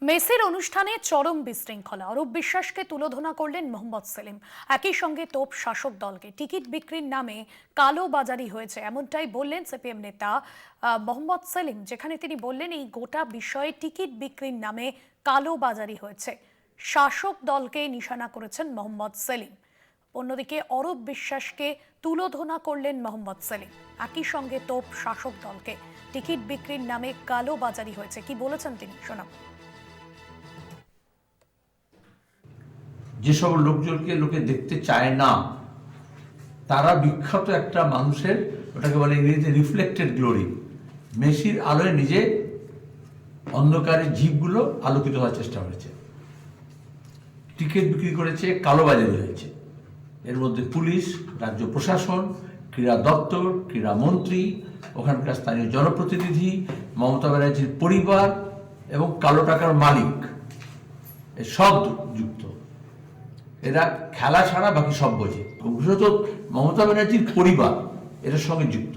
মেসির অনুষ্ঠানে চরম বিশৃঙ্খলা, অরূপ বিশ্বাসকে তুলোধনা করলেন মোহাম্মদ সেলিম। একই সঙ্গে তোপ শাসক দলকে, টিকিট বিক্রির নামে কালো বাজারি হয়েছে এমনটাই বললেন সিপিএম নেতা মোহাম্মদ সেলিম, যেখানে তিনি বললেন এই গোটা বিষয়ে টিকিট বিক্রির নামে কালো বাজারি হয়েছে। শাসক দলকে নিশানা করেছেন মোহাম্মদ সেলিম। অন্যদিকে অরূপ বিশ্বাসকে তুলোধনা করলেন মোহাম্মদ সেলিম। একই সঙ্গে তোপ শাসক দলকে, টিকিট বিক্রির নামে কালো বাজারি হয়েছে। কি বলেছেন তিনি, শোনাব। যেসব লোকজনকে লোকে দেখতে চায় না, তারা বিখ্যাত একটা মানুষের, ওটাকে বলে ইংরেজিতে রিফ্লেক্টেড গ্লোরি। মেসির আলোয় নিজে অন্ধকারের জীবগুলো আলোকিত হওয়ার চেষ্টা করেছে, টিকিট বিক্রি করেছে, কালোবাজারি হয়েছে। এর মধ্যে পুলিশ, রাজ্য প্রশাসন, ক্রীড়া দপ্তর, ক্রীড়া মন্ত্রী, ওখানকার স্থানীয় জনপ্রতিনিধি, মমতা ব্যানার্জির পরিবার এবং কালো টাকার মালিক, সব যুক্ত। এরা খেলা ছাড়া বাকি সব বোঝে। বিশেষত মমতা ব্যানার্জির পরিবার এটার সঙ্গে যুক্ত।